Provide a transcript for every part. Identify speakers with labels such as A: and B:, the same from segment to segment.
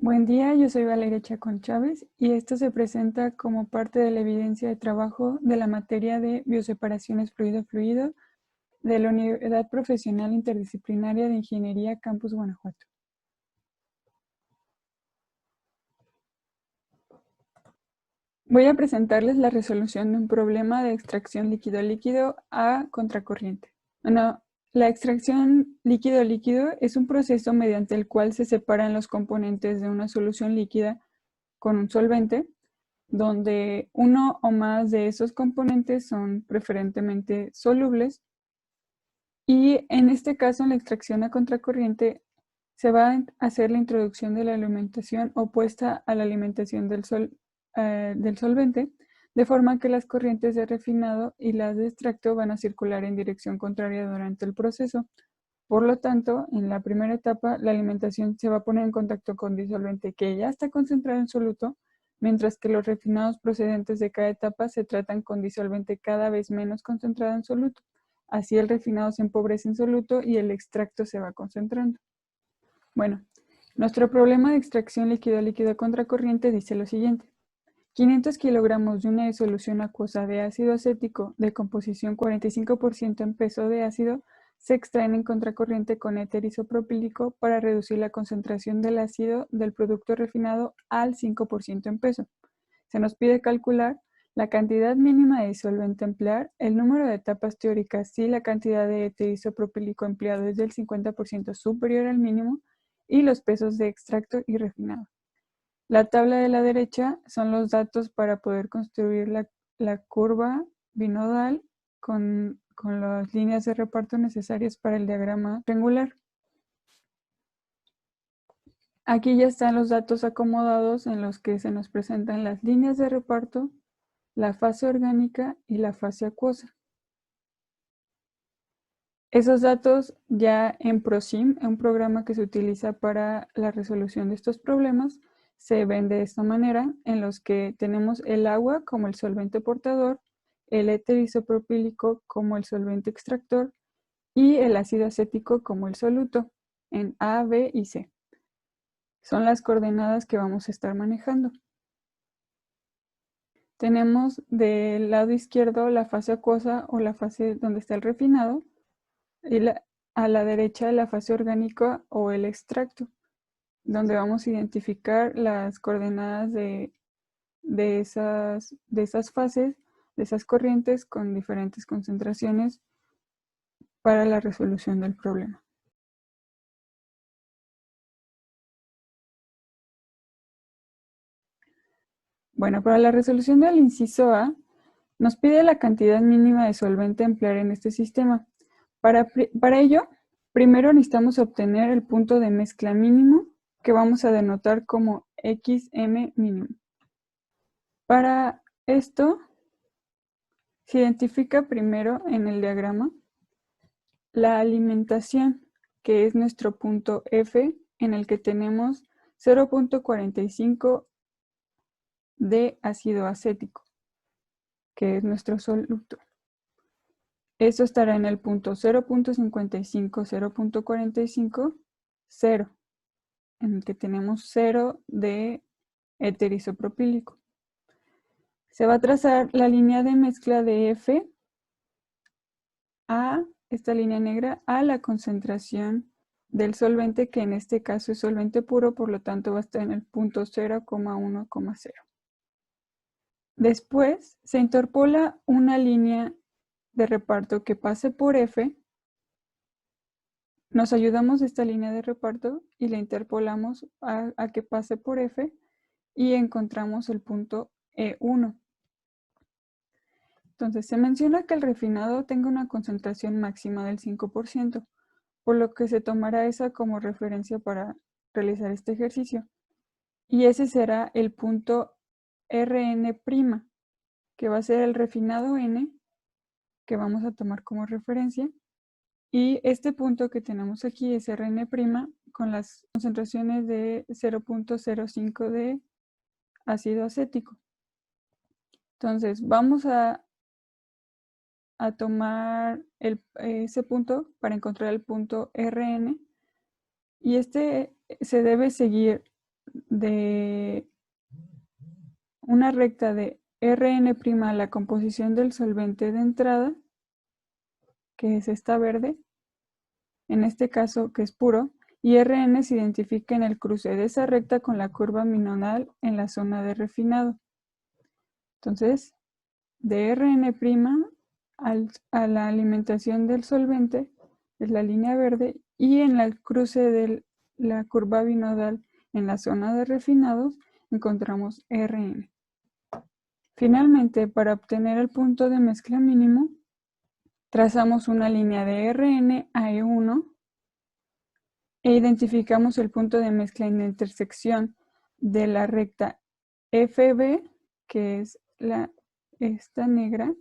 A: Buen día, yo soy Valeria Chacón Chávez y esto se presenta como parte de la evidencia de trabajo de la materia de bioseparaciones fluido-fluido de la Unidad Profesional Interdisciplinaria de Ingeniería Campus Guanajuato. Voy a presentarles la resolución de un problema de extracción líquido-líquido a contracorriente. Bueno, la extracción líquido-líquido es un proceso mediante el cual se separan los componentes de una solución líquida con un solvente, donde uno o más de esos componentes son preferentemente solubles. Y en este caso, en la extracción a contracorriente, se va a hacer la introducción de la alimentación opuesta a la alimentación del solvente, de forma que las corrientes de refinado y las de extracto van a circular en dirección contraria durante el proceso. Por lo tanto, en la primera etapa, la alimentación se va a poner en contacto con disolvente que ya está concentrado en soluto, mientras que los refinados procedentes de cada etapa se tratan con disolvente cada vez menos concentrado en soluto. Así el refinado se empobrece en soluto y el extracto se va concentrando. Bueno, nuestro problema de extracción líquido-líquido a contracorriente dice lo siguiente. 500 kilogramos de una disolución acuosa de ácido acético de composición 45% en peso de ácido se extraen en contracorriente con éter isopropílico para reducir la concentración del ácido del producto refinado al 5% en peso. Se nos pide calcular la cantidad mínima de disolvente a emplear, el número de etapas teóricas si la cantidad de éter isopropílico empleado es del 50% superior al mínimo y los pesos de extracto y refinado. La tabla de la derecha son los datos para poder construir la curva binodal con las líneas de reparto necesarias para el diagrama triangular. Aquí ya están los datos acomodados en los que se nos presentan las líneas de reparto, la fase orgánica y la fase acuosa. Esos datos ya en ProSim, un programa que se utiliza para la resolución de estos problemas, se ven de esta manera, en los que tenemos el agua como el solvente portador, el éter isopropílico como el solvente extractor y el ácido acético como el soluto, en A, B y C. Son las coordenadas que vamos a estar manejando. Tenemos del lado izquierdo la fase acuosa o la fase donde está el refinado, y a la derecha la fase orgánica o el extracto, donde vamos a identificar las coordenadas de esas fases, de esas corrientes con diferentes concentraciones para la resolución del problema. Bueno, para la resolución del inciso A, nos pide la cantidad mínima de solvente a emplear en este sistema. Para ello, primero necesitamos obtener el punto de mezcla mínimo, que vamos a denotar como XM mínimo. Para esto, se identifica primero en el diagrama la alimentación, que es nuestro punto F, en el que tenemos 0.45 de ácido acético, que es nuestro soluto. Esto estará en el punto 0.55, 0.45, 0, en el que tenemos 0 de éter isopropílico. Se va a trazar la línea de mezcla de F a esta línea negra a la concentración del solvente, que en este caso es solvente puro, por lo tanto va a estar en el punto 0,1,0. Después se interpola una línea de reparto que pase por F. Nos ayudamos de esta línea de reparto y la interpolamos a que pase por F y encontramos el punto E1. Entonces, se menciona que el refinado tenga una concentración máxima del 5%, por lo que se tomará esa como referencia para realizar este ejercicio. Y ese será el punto Rn', que va a ser el refinado N, que vamos a tomar como referencia. Y este punto que tenemos aquí es Rn' con las concentraciones de 0.05 de ácido acético. Entonces, vamos a tomar ese punto para encontrar el punto Rn, y este se debe seguir de una recta de Rn' a la composición del solvente de entrada, que es esta verde, en este caso que es puro, y Rn se identifica en el cruce de esa recta con la curva minodal en la zona de refinado. Entonces, de Rn' a la alimentación del solvente es la línea verde, y en el cruce de la curva binodal en la zona de refinados encontramos Rn. Finalmente, para obtener el punto de mezcla mínimo, trazamos una línea de Rn a E1 e identificamos el punto de mezcla en la intersección de la recta FB, que es esta negra,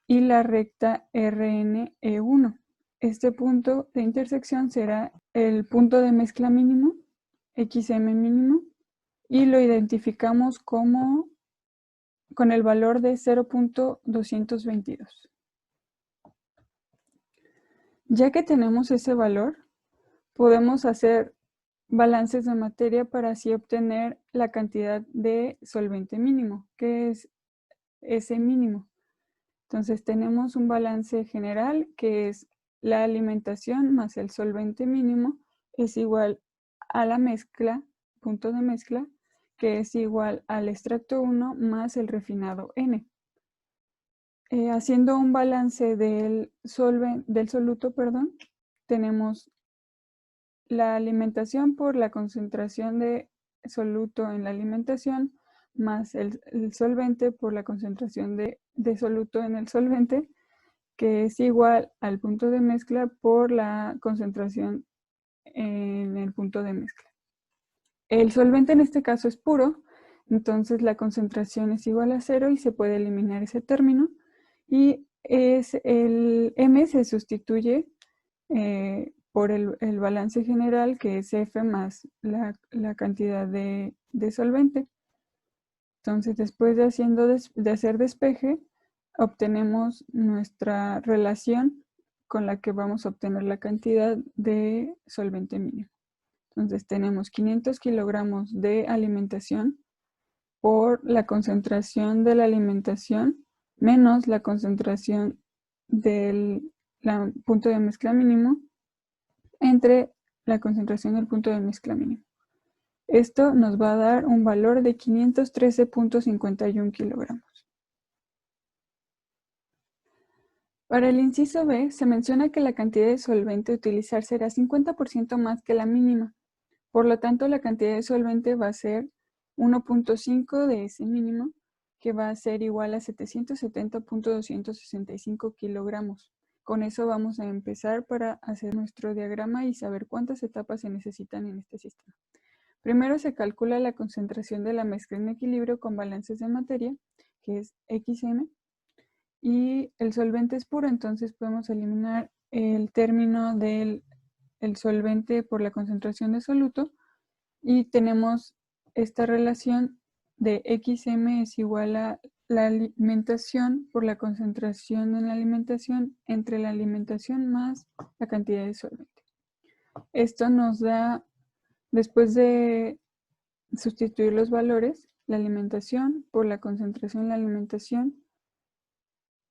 A: y la recta RNE1. Este punto de intersección será el punto de mezcla mínimo, XM mínimo, y lo identificamos con el valor de 0.222. Ya que tenemos ese valor, podemos hacer balances de materia para así obtener la cantidad de solvente mínimo, que es ese mínimo. Entonces tenemos un balance general que es la alimentación más el solvente mínimo es igual a la mezcla, punto de mezcla, que es igual al extracto 1 más el refinado N. Haciendo un balance del soluto, tenemos la alimentación por la concentración de soluto en la alimentación más el solvente por la concentración de soluto en el solvente, que es igual al punto de mezcla por la concentración en el punto de mezcla. El solvente en este caso es puro, entonces la concentración es igual a 0 y se puede eliminar ese término, y el M se sustituye por el balance general, que es F más la cantidad de solvente. Entonces, después de hacer despeje, obtenemos nuestra relación con la que vamos a obtener la cantidad de solvente mínimo. Entonces, tenemos 500 kilogramos de alimentación por la concentración de la alimentación menos la concentración del punto de mezcla mínimo entre la concentración del punto de mezcla mínimo. Esto nos va a dar un valor de 513.51 kilogramos. Para el inciso B, se menciona que la cantidad de solvente a utilizar será 50% más que la mínima. Por lo tanto, la cantidad de solvente va a ser 1.5 de ese mínimo, que va a ser igual a 770.265 kilogramos. Con eso vamos a empezar para hacer nuestro diagrama y saber cuántas etapas se necesitan en este sistema. Primero se calcula la concentración de la mezcla en equilibrio con balances de materia, que es XM, y el solvente es puro, entonces podemos eliminar el término del solvente por la concentración de soluto, y tenemos esta relación de XM es igual a la alimentación por la concentración en la alimentación entre la alimentación más la cantidad de solvente. Esto nos da, después de sustituir los valores, la alimentación por la concentración en la alimentación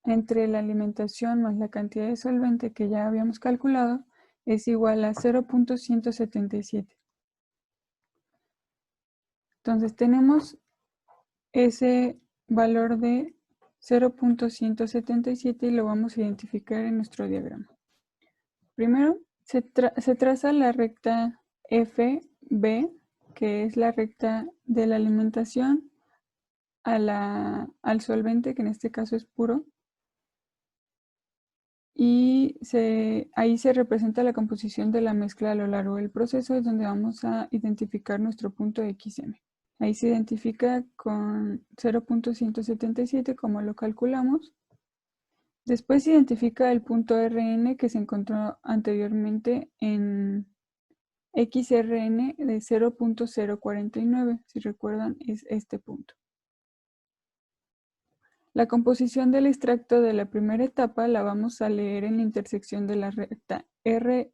A: entre la alimentación más la cantidad de solvente que ya habíamos calculado es igual a 0.177. Entonces tenemos ese valor de 0.177 y lo vamos a identificar en nuestro diagrama. Primero se traza la recta FB, que es la recta de la alimentación al solvente, que en este caso es puro, y ahí se representa la composición de la mezcla a lo largo del proceso, es donde vamos a identificar nuestro punto XM. Ahí se identifica con 0.177 como lo calculamos. Después se identifica el punto Rn que se encontró anteriormente en XRN de 0.049. Si recuerdan, es este punto. La composición del extracto de la primera etapa la vamos a leer en la intersección de la recta RNXM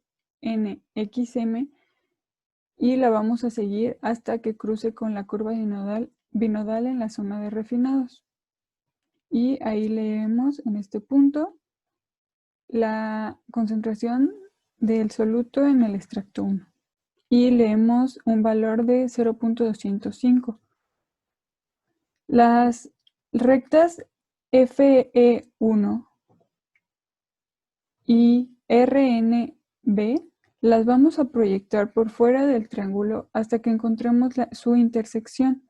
A: y la vamos a seguir hasta que cruce con la curva binodal en la zona de refinados. Y ahí leemos en este punto la concentración del soluto en el extracto 1. Y leemos un valor de 0.205. Las rectas FE1 y RNB las vamos a proyectar por fuera del triángulo hasta que encontremos su intersección.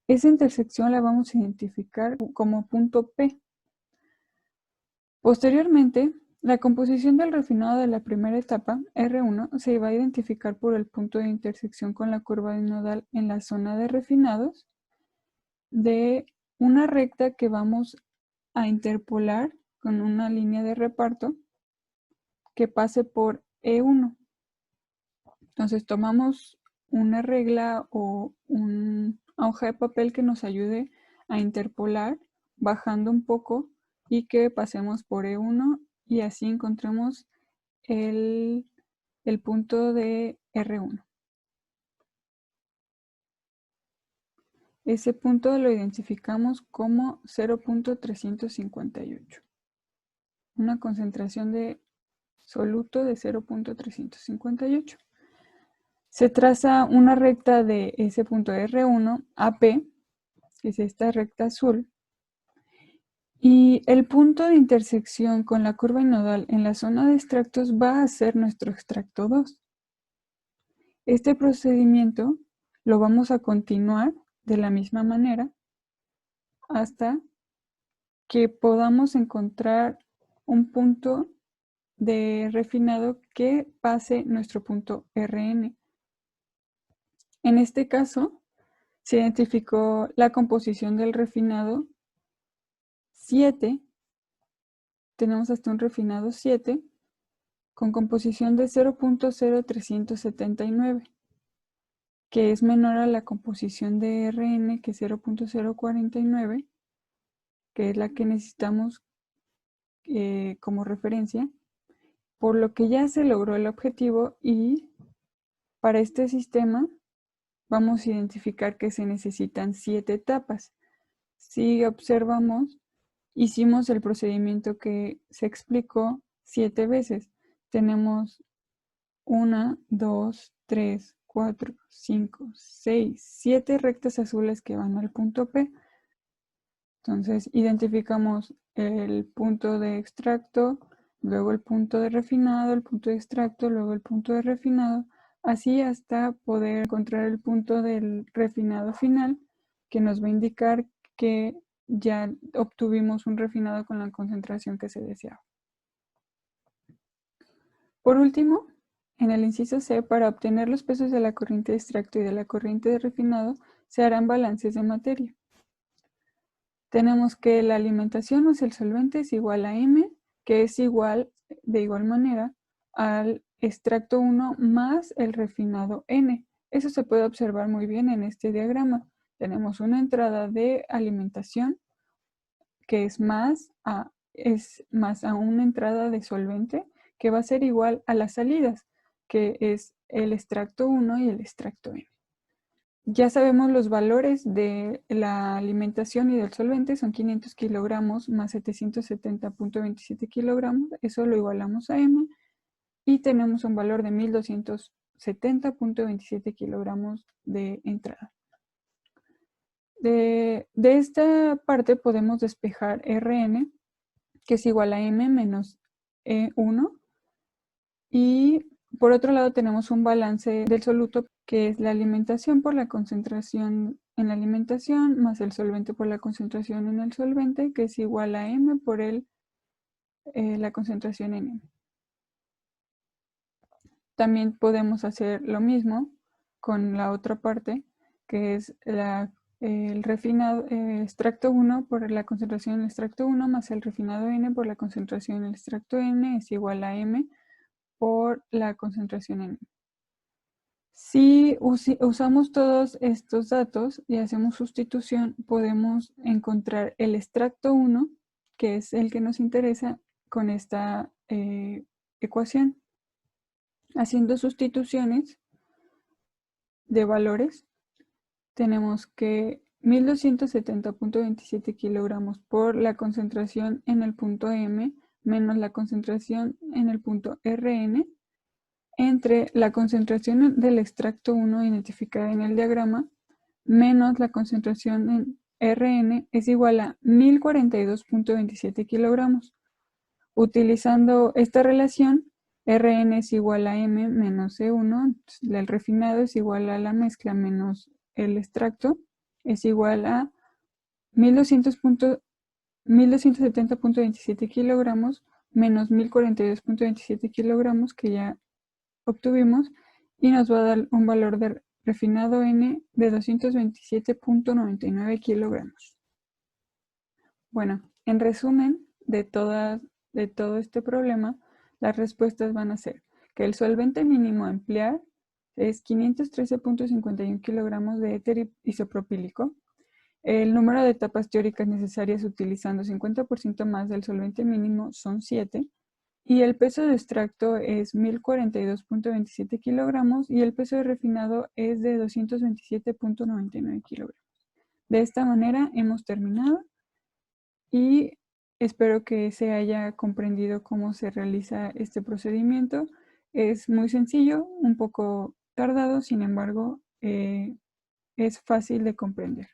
A: Esa intersección la vamos a identificar como punto P. Posteriormente, la composición del refinado de la primera etapa, R1, se va a identificar por el punto de intersección con la curva binodal en la zona de refinados de una recta que vamos a interpolar con una línea de reparto que pase por E1. Entonces tomamos una regla o una hoja de papel que nos ayude a interpolar bajando un poco y que pasemos por E1 y así encontremos el punto de R1. Ese punto lo identificamos como 0.358. Una concentración de soluto de 0.358. Se traza una recta de ese punto R1 a P, que es esta recta azul, y el punto de intersección con la curva nodal en la zona de extractos va a ser nuestro extracto 2. Este procedimiento lo vamos a continuar de la misma manera hasta que podamos encontrar un punto de refinado que pase nuestro punto RN. En este caso, se identificó la composición del refinado 7. Tenemos hasta un refinado 7 con composición de 0.0379, que es menor a la composición de RN, que es 0.049, que es la que necesitamos como referencia, por lo que ya se logró el objetivo y para este sistema vamos a identificar que se necesitan 7 etapas. Si observamos, hicimos el procedimiento que se explicó 7 veces. Tenemos 1, 2, 3, 4, 5, 6, 7 rectas azules que van al punto P. Entonces identificamos el punto de extracto, luego el punto de refinado, el punto de extracto, luego el punto de refinado, así hasta poder encontrar el punto del refinado final, que nos va a indicar que ya obtuvimos un refinado con la concentración que se deseaba. Por último, en el inciso C, para obtener los pesos de la corriente de extracto y de la corriente de refinado, se harán balances de materia. Tenemos que la alimentación, o sea, el solvente, es igual a M, que es igual, de igual manera, al extracto 1 más el refinado N. Eso se puede observar muy bien en este diagrama. Tenemos una entrada de alimentación que es más a una entrada de solvente que va a ser igual a las salidas, que es el extracto 1 y el extracto N. Ya sabemos los valores de la alimentación y del solvente, son 500 kilogramos más 770.27 kilogramos, eso lo igualamos a M, y tenemos un valor de 1270.27 kilogramos de entrada. De esta parte podemos despejar Rn, que es igual a M menos E1, y por otro lado tenemos un balance del soluto, que es la alimentación por la concentración en la alimentación, más el solvente por la concentración en el solvente, que es igual a M por la concentración en M. También podemos hacer lo mismo con la otra parte, que es el refinado extracto 1 por la concentración en el extracto 1 más el refinado N por la concentración en el extracto N es igual a M por la concentración en M. Si usamos todos estos datos y hacemos sustitución, podemos encontrar el extracto 1, que es el que nos interesa, con esta ecuación. Haciendo sustituciones, de valores, tenemos que 1270.27 kilogramos por la concentración en el punto M menos la concentración en el punto Rn entre la concentración del extracto 1 identificada en el diagrama menos la concentración en Rn es igual a 1042.27 kilogramos. Utilizando esta relación, Rn es igual a M menos C1, el refinado es igual a la mezcla menos el extracto, es igual a 1270.27 kilogramos menos 1042.27 kilogramos que ya obtuvimos y nos va a dar un valor de refinado N de 227.99 kilogramos. Bueno, en resumen de todo este problema, las respuestas van a ser que el solvente mínimo a emplear es 513.51 kilogramos de éter isopropílico. El número de etapas teóricas necesarias utilizando 50% más del solvente mínimo son 7. Y el peso de extracto es 1042.27 kilogramos y el peso de refinado es de 227.99 kilogramos. De esta manera hemos terminado y espero que se haya comprendido cómo se realiza este procedimiento. Es muy sencillo, un poco tardado, sin embargo, es fácil de comprender.